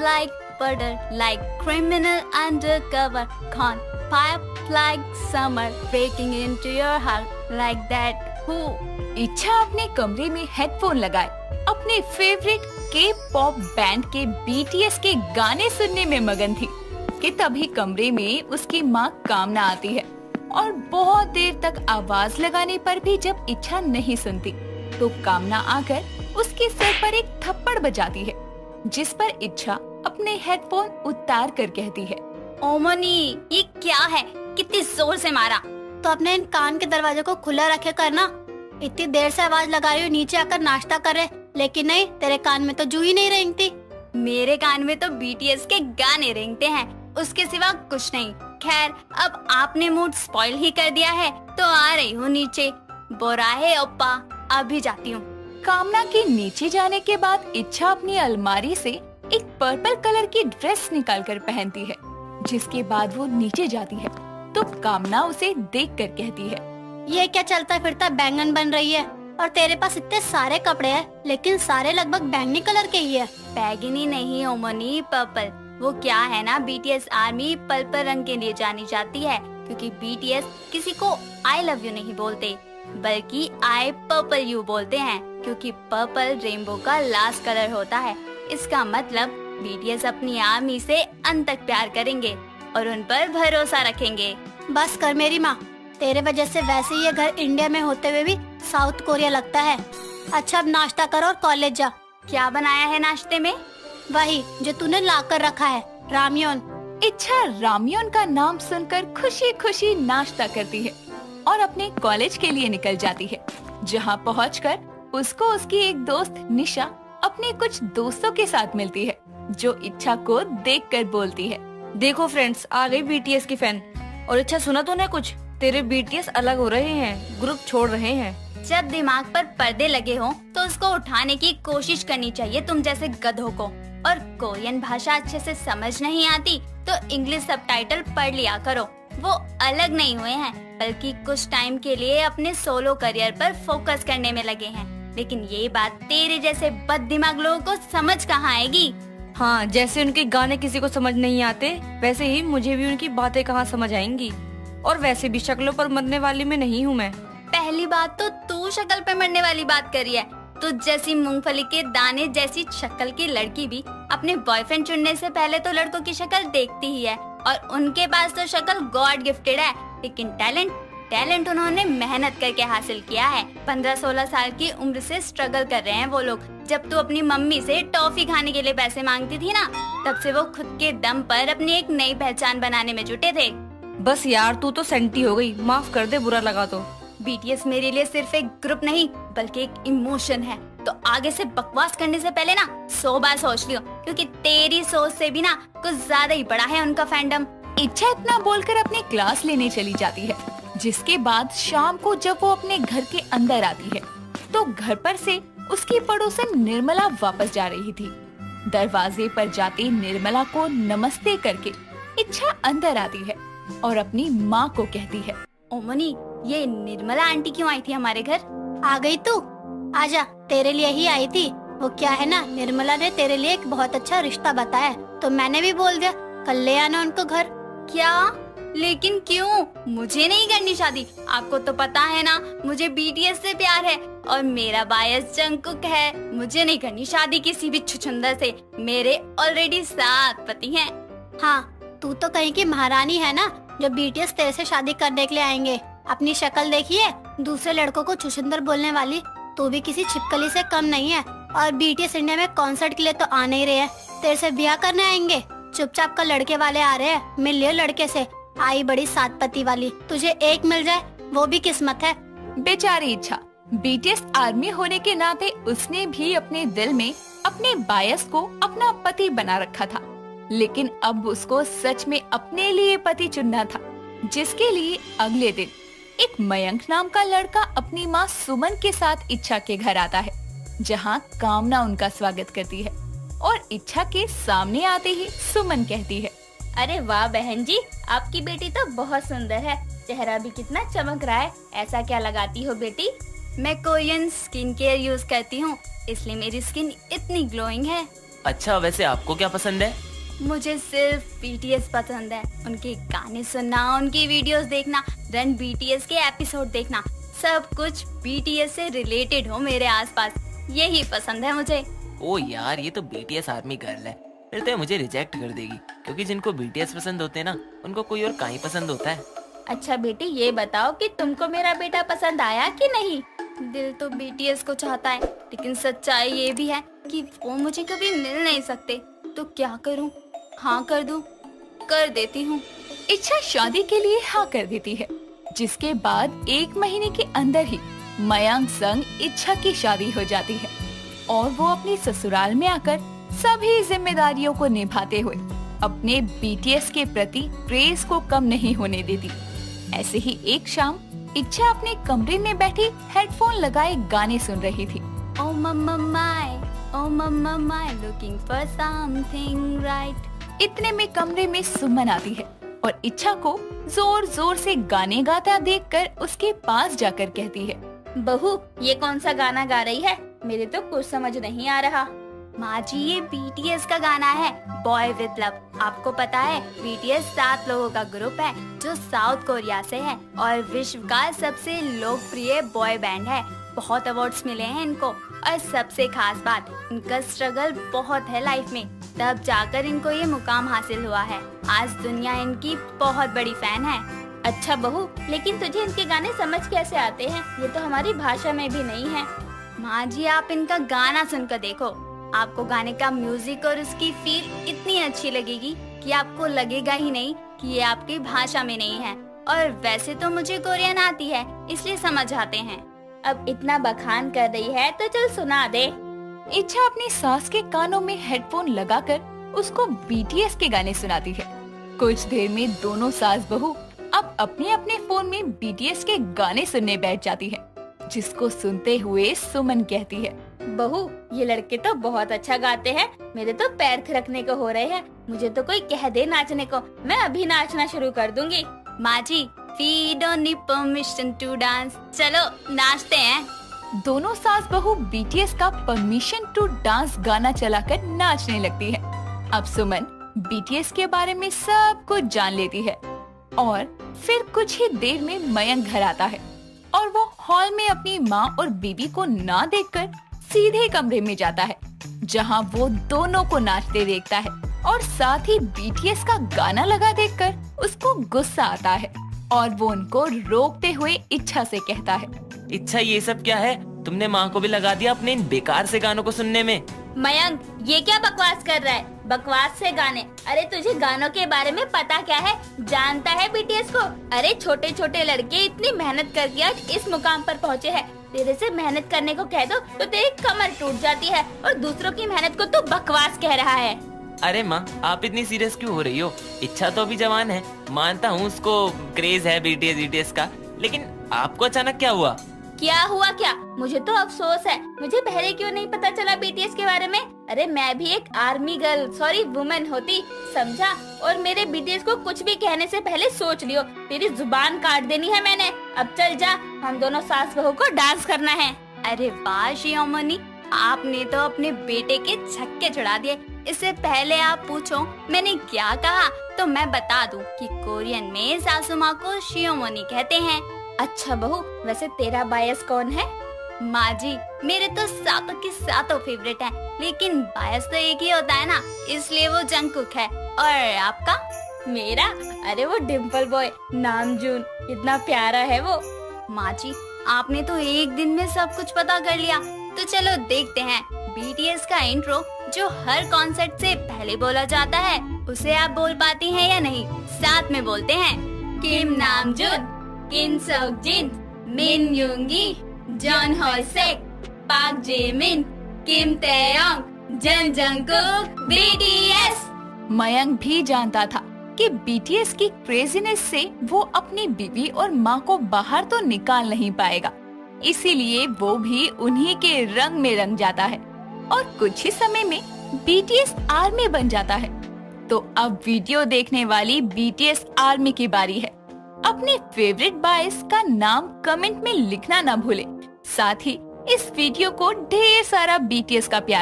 like butter, like criminal undercover, con pipe like summer, breaking into your heart like that. Who? इच्छा अपने कमरे में headphone लगाए अपने फेवरेट के पॉप बैंड के BTS के गाने सुनने में मगन थी कि तभी कमरे में उसकी माँ कामना आती है और बहुत देर तक आवाज लगाने पर भी जब इच्छा नहीं सुनती तो कामना आकर उसके सिर पर एक थप्पड़ बजाती है, जिस पर इच्छा अपने हेडफोन उतार कर कहती है, ओमनी ये क्या है, कितनी जोर से मारा। तो अपने इन कान के दरवाजे को खुला रखे करना। इतनी देर से आवाज लगा रही हूँ नीचे आकर नाश्ता करे, लेकिन नहीं, तेरे कान में तो जू ही नहीं रेंगती। मेरे कान में तो BTS के गाने रेंगते हैं, उसके सिवा कुछ नहीं। खैर अब आपने मूड स्पॉइल ही कर दिया है तो आ रही हूँ नीचे। बोरा है ओप्पा, अभी जाती हूँ। कामना के नीचे जाने के बाद इच्छा अपनी अलमारी से एक पर्पल कलर की ड्रेस निकालकर पहनती है, जिसके बाद वो नीचे जाती है तो कामना उसे देखकर कहती है, ये क्या चलता फिरता बैंगन बन रही है, और तेरे पास इतने सारे कपड़े हैं लेकिन सारे लगभग बैंगनी कलर के ही है। बैगनी नहीं ओमनी, पर्पल। वो क्या है ना, BTS आर्मी पर्पल रंग के लिए जानी जाती है क्योंकि BTS किसी को आई लव यू नहीं बोलते बल्कि आई पर्पल यू बोलते हैं, क्योंकि पर्पल रेनबो का लास्ट कलर होता है। इसका मतलब BTS अपनी आर्मी से अंत तक प्यार करेंगे और उन पर भरोसा रखेंगे। बस कर मेरी माँ, तेरे वजह से वैसे ही ये घर इंडिया में होते हुए भी साउथ कोरिया लगता है। अच्छा अब नाश्ता कर और कॉलेज जा। क्या बनाया है नाश्ते में? वही जो तूने ला कर रखा है, रामयोन। इच्छा रामयोन का नाम सुनकर खुशी खुशी नाश्ता करती है और अपने कॉलेज के लिए निकल जाती है, जहाँ पहुंचकर उसको उसकी एक दोस्त निशा अपने कुछ दोस्तों के साथ मिलती है, जो इच्छा को देखकर बोलती है, देखो फ्रेंड्स, आ गई BTS की फैन। और इच्छा सुना तूने कुछ, तेरे BTS अलग हो रहे हैं, ग्रुप छोड़ रहे हैं। जब दिमाग पर पर्दे लगे हों तो उसको उठाने की कोशिश करनी चाहिए तुम जैसे गधों को। और कोरियन भाषा अच्छे से समझ नहीं आती तो इंग्लिश सबटाइटल पढ़ लिया करो। वो अलग नहीं हुए हैं बल्कि कुछ टाइम के लिए अपने सोलो करियर पर फोकस करने में लगे हैं। लेकिन ये बात तेरे जैसे बददिमाग लोगों को समझ कहाँ आएगी। हाँ, जैसे उनके गाने किसी को समझ नहीं आते वैसे ही मुझे भी उनकी बातें कहाँ समझ आएंगी। और वैसे भी शक्लों पर मरने वाली में नहीं हूँ मैं। पहली बात तो तू शक्ल पे मरने वाली बात करी है। तुझ जैसी मूंगफली के दाने जैसी शक्ल की लड़की भी अपने बॉयफ्रेंड चुनने से पहले तो लड़कों की शक्ल देखती ही है, और उनके पास तो शक्ल गॉड गिफ्टेड है, लेकिन टैलेंट उन्होंने मेहनत करके हासिल किया है। 15-16 साल की उम्र से स्ट्रगल कर रहे हैं वो लोग। जब तू अपनी मम्मी से टॉफी खाने के लिए पैसे मांगती थी ना, तब से वो खुद के दम पर अपनी एक नई पहचान बनाने में जुटे थे। बस यार, तू तो सेंटी हो गई, माफ कर दे बुरा लगा तो। BTS मेरे लिए सिर्फ एक ग्रुप नहीं बल्कि एक इमोशन है, तो आगे से बकवास करने से पहले ना 100 बार सोच लियो, क्योंकि तेरी सोच से भी ना कुछ ज्यादा ही बड़ा है उनका फैंडम। इच्छा इतना बोलकर अपनी क्लास लेने चली जाती है, जिसके बाद शाम को जब वो अपने घर के अंदर आती है तो घर पर से उसकी पड़ोसन निर्मला वापस जा रही थी। दरवाजे पर जाते निर्मला को नमस्ते करके इच्छा अंदर आती है और अपनी माँ को कहती है, ओमनी ये निर्मला आंटी क्यों आई थी हमारे घर? आ गई तू? आजा, तेरे लिए ही आई थी। वो क्या है ना, निर्मला ने तेरे लिए एक बहुत अच्छा रिश्ता बताया तो मैंने भी बोल दिया कल ले आना उनको घर। क्या? लेकिन क्यों? मुझे नहीं करनी शादी। आपको तो पता है ना मुझे BTS से प्यार है और मेरा बायस जंगकुक है। मुझे नहीं करनी शादी किसी भी छुछुंदर से। मेरे ऑलरेडी 7 पति हैं। हाँ, तू तो कहीं की महारानी है ना जो BTS तेरे से शादी करने के लिए आएंगे। अपनी शक्ल देखिए, दूसरे लड़कों को छुछुंदर बोलने वाली। तू भी किसी छिपकली से कम नहीं है। और BTS इंडिया में कॉन्सर्ट के लिए तो आ नहीं रहे हैं, तेरे से ब्याह करने आएंगे। चुपचाप का लड़के वाले आ रहे हैं, मिल लियो लड़के से। आई बड़ी 7 पति वाली, तुझे एक मिल जाए वो भी किस्मत है। बेचारी इच्छा, BTS आर्मी होने के नाते उसने भी अपने दिल में अपने बायस को अपना पति बना रखा था, लेकिन अब उसको सच में अपने लिए पति चुनना था, जिसके लिए अगले दिन एक मयंक नाम का लड़का अपनी माँ सुमन के साथ इच्छा के घर आता है, जहाँ कामना उनका स्वागत करती है। और इच्छा के सामने आते ही सुमन कहती है, अरे वाह बहन जी, आपकी बेटी तो बहुत सुंदर है, चेहरा भी कितना चमक रहा है। ऐसा क्या लगाती हो बेटी? मैं कोरियन स्किन केयर यूज करती हूँ, इसलिए मेरी स्किन इतनी ग्लोइंग है। अच्छा, वैसे आपको क्या पसंद है? मुझे सिर्फ बीटीएस पसंद है। उनके गाने सुनना, उनकी वीडियोस देखना, रन बीटीएस के एपिसोड देखना, सब कुछ बीटीएस से रिलेटेड हो मेरे आसपास, यही पसंद है मुझे। ओ यार, ये तो बीटीएस आर्मी गर्ल है। फिर तो ये मुझे रिजेक्ट कर देगी, क्योंकि जिनको बीटीएस पसंद होते हैं ना, उनको कोई और काहे पसंद होता है। अच्छा बेटी, ये बताओ कि तुमको मेरा बेटा पसंद आया कि नहीं? दिल तो बीटीएस को चाहता है, लेकिन सच्चाई ये भी है कि वो मुझे कभी मिल नहीं सकते। तो क्या करूं? हाँ कर दूं? कर देती हूँ। इच्छा शादी के लिए हाँ कर देती है, जिसके बाद 1 महीने के अंदर ही मयंक संग इच्छा की शादी हो जाती है और वो अपने ससुराल में आकर सभी जिम्मेदारियों को निभाते हुए अपने बीटीएस के प्रति क्रेज को कम नहीं होने देती। ऐसे ही एक शाम इच्छा अपने कमरे में बैठी हेडफोन लगाए गाने सुन रही थी। Oh mama my, looking for something right। इतने में कमरे में सुमन आती है और इच्छा को जोर जोर से गाने गाता देखकर उसके पास जाकर कहती है, बहू ये कौन सा गाना गा रही है? मेरे तो कुछ समझ नहीं आ रहा। माँ जी, ये बीटीएस का गाना है, बॉय विद लव। आपको पता है बीटीएस 7 लोगों का ग्रुप है जो साउथ कोरिया से है और विश्व का सबसे लोकप्रिय बॉय बैंड है। बहुत अवार्ड्स मिले हैं इनको और सबसे खास बात, इनका स्ट्रगल बहुत है लाइफ में, तब जाकर इनको ये मुकाम हासिल हुआ है। आज दुनिया इनकी बहुत बड़ी फैन है। अच्छा बहू, लेकिन तुझे इनके गाने समझ कैसे आते हैं? ये तो हमारी भाषा में भी नहीं है। माँ जी, आप इनका गाना सुनकर देखो, आपको गाने का म्यूजिक और उसकी फील इतनी अच्छी लगेगी कि आपको लगेगा ही नहीं कि ये आपकी भाषा में नहीं है। और वैसे तो मुझे कोरियन आती है, इसलिए समझ आते हैं। अब इतना बखान कर रही है तो चल सुना दे। इच्छा अपनी सास के कानों में हेडफोन लगाकर उसको बीटीएस के गाने सुनाती है। कुछ देर में दोनों सास बहू अब अपने अपने फोन में बीटीएस के गाने सुनने बैठ जाती है, जिसको सुनते हुए सुमन कहती है, बहू ये लड़के तो बहुत अच्छा गाते हैं, मेरे तो पैर थिरकने को हो रहे हैं। मुझे तो कोई कह दे नाचने को, मैं अभी नाचना शुरू कर दूंगी। माँ जी, we don't need permission to dance। चलो नाचते हैं। दोनों सास बहू बीटीएस का परमिशन टू डांस गाना चलाकर नाचने लगती है। अब सुमन बीटीएस के बारे में सब कुछ जान लेती है और फिर कुछ ही देर में मयंक घर आता है और वो हॉल में अपनी माँ और बीबी को ना देखकर सीधे कमरे में जाता है, जहाँ वो दोनों को नाचते देखता है और साथ ही बीटीएस का गाना लगा देखकर उसको गुस्सा आता है और वो उनको रोकते हुए इच्छा से कहता है, इच्छा, ये सब क्या है? तुमने माँ को भी लगा दिया अपने इन बेकार से गानों को सुनने में। मयंक, ये क्या बकवास कर रहा है? बकवास से गाने? अरे तुझे गानों के बारे में पता क्या है? जानता है बीटीएस को? अरे छोटे छोटे लड़के इतनी मेहनत करके आज इस मुकाम पर पहुँचे हैं। तेरे से मेहनत करने को कह दो तो तेरी कमर टूट जाती है और दूसरों की मेहनत को तो बकवास कह रहा है। अरे माँ, आप इतनी सीरियस क्यों हो रही हो? इच्छा तो अभी जवान है, मानता हूँ उसको क्रेज है बीटीएस का, लेकिन आपको अचानक क्या हुआ? क्या हुआ क्या? मुझे तो अफसोस है, मुझे पहले क्यों नहीं पता चला बीटीएस के बारे में? अरे मैं भी एक आर्मी गर्ल, सॉरी वुमेन होती, समझा? और मेरे बीटीएस को कुछ भी कहने से पहले सोच लियो, तेरी जुबान काट देनी है मैंने। अब चल जा, हम दोनों सास बहू को डांस करना है। अरे वाह शिरोमणि, आपने तो अपने बेटे के छक्के छुड़ा दिए। इससे पहले आप पूछो मैंने क्या कहा तो मैं बता दूं कि कोरियन में सासू माँ को शिरोमणि कहते हैं। अच्छा बहू, वैसे तेरा बायस कौन है? माँ जी, मेरे तो सातों के सातों फेवरेट हैं, लेकिन बायस तो एक ही होता है ना, इसलिए वो जंगकुक है। और आपका? मेरा? अरे वो डिम्पल बॉय नामजून, इतना प्यारा है वो। माँ जी, आपने तो एक दिन में सब कुछ पता कर लिया। तो चलो देखते हैं बीटीएस का इंट्रो जो हर कॉन्सर्ट से पहले बोला जाता है, उसे आप बोल पाती हैं या नहीं? साथ में बोलते हैं, किम नामजून, किम सेokjin, मिन योंगी, जॉन होसेक, पार्क जेमिन, किम taeyong, जन जंगकुक, बीटीएस। मयंक भी जानता था कि बीटीएस की क्रेजीनेस से वो अपनी बीवी और माँ को बाहर तो निकाल नहीं पाएगा, इसीलिए वो भी उन्हीं के रंग में रंग जाता है और कुछ ही समय में बीटीएस आर्मी बन जाता है। तो अब वीडियो देखने वाली बीटीएस आर्मी की बारी है। अपने फेवरेट बॉयज का नाम कमेंट में लिखना ना भूले। साथ ही इस वीडियो को ढेर सारा बीटीएस का प्यार